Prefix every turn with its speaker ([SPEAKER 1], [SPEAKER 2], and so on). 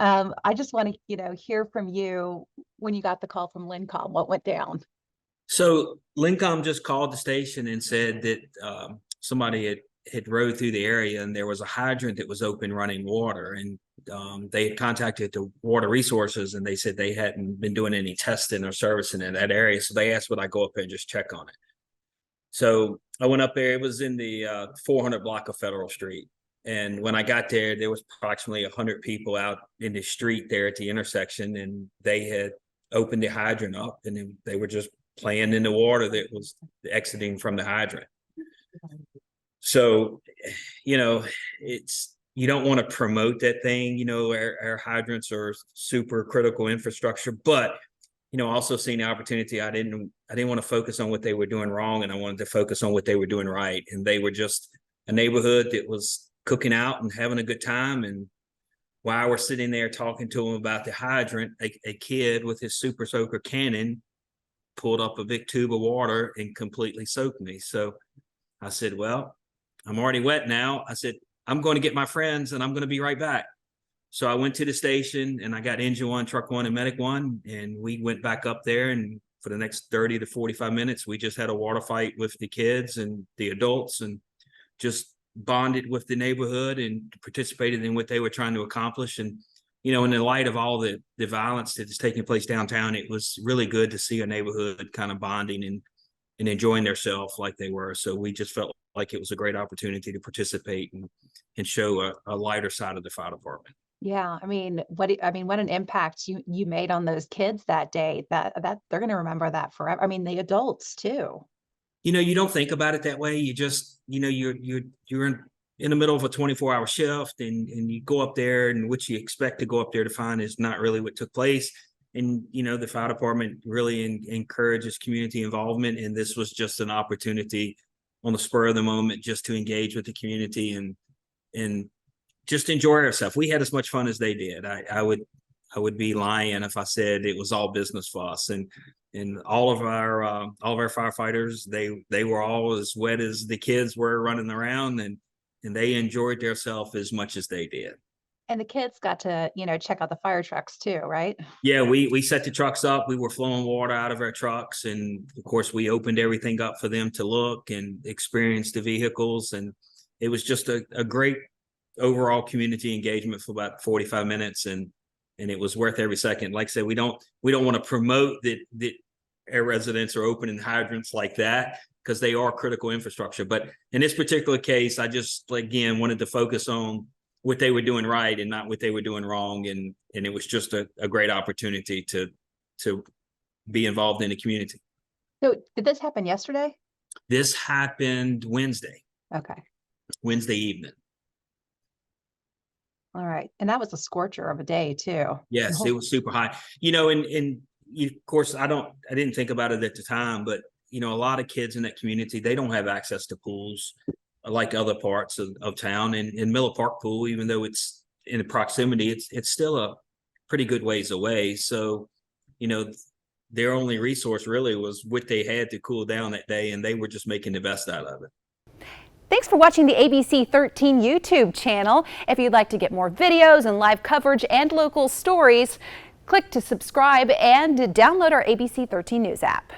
[SPEAKER 1] I just want to, hear from you when you got the call from Lincom. What went down?
[SPEAKER 2] So Lincom just called the station and said that somebody had rode through the area and there was a hydrant that was open running water. And they had contacted the water resources and they said they hadn't been doing any testing or servicing in that area. So they asked would I go up there and just check on it. So I went up there. It was in the 400 block of Federal Street. And when I got there, there was approximately 100 people out in the street there at the intersection, and they had opened the hydrant up and they were just playing in the water that was exiting from the hydrant. So, you don't want to promote that thing. Our hydrants are super critical infrastructure, but also seeing the opportunity, I didn't want to focus on what they were doing wrong, and I wanted to focus on what they were doing right. And they were just a neighborhood that was cooking out and having a good time. And while we're sitting there talking to them about the hydrant, a kid with his super soaker cannon pulled up a big tube of water and completely soaked me. So I said, well, I'm already wet now. I said, I'm going to get my friends and I'm going to be right back. So I went to the station and I got engine one, truck one, and medic one. And we went back up there, and for the next 30 to 45 minutes, we just had a water fight with the kids and the adults and just bonded with the neighborhood and participated in what they were trying to accomplish. And, in the light of all the violence that is taking place downtown, it was really good to see a neighborhood kind of bonding and enjoying themselves like they were. So we just felt like it was a great opportunity to participate and show a lighter side of the fire department.
[SPEAKER 1] Yeah, what an impact you made on those kids that day. That they're going to remember that forever. The adults too.
[SPEAKER 2] You don't think about it that way. You just, you're in the middle of a 24-hour shift and you go up there, and what you expect to go up there to find is not really what took place. And, the fire department really encourages community involvement. And this was just an opportunity on the spur of the moment just to engage with the community and just enjoy ourselves. We had as much fun as they did. I would be lying if I said it was all business for us. And all of our firefighters, they were all as wet as the kids were running around, and they enjoyed themselves as much as they did.
[SPEAKER 1] And the kids got to, check out the fire trucks too, right?
[SPEAKER 2] Yeah, we set the trucks up. We were flowing water out of our trucks. And of course, we opened everything up for them to look and experience the vehicles. And it was just a great overall community engagement for about 45 minutes. And it was worth every second. Like I said, we don't want to promote that our residents are opening hydrants like that, because they are critical infrastructure. But in this particular case, I just, again, wanted to focus on what they were doing right and not what they were doing wrong. And it was just a great opportunity to be involved in the community.
[SPEAKER 1] So did this happen yesterday?
[SPEAKER 2] This happened Wednesday.
[SPEAKER 1] Okay.
[SPEAKER 2] Wednesday evening.
[SPEAKER 1] All right. And that was a scorcher of a day too.
[SPEAKER 2] Yes, it was super hot. And of course, I didn't think about it at the time, but a lot of kids in that community, they don't have access to pools like other parts of town. And Miller Park Pool, even though it's in the proximity, it's still a pretty good ways away. So, their only resource really was what they had to cool down that day, and they were just making the best out of it.
[SPEAKER 3] Thanks for watching the ABC 13 YouTube channel. If you'd like to get more videos and live coverage and local stories, click to subscribe and download our ABC 13 News app.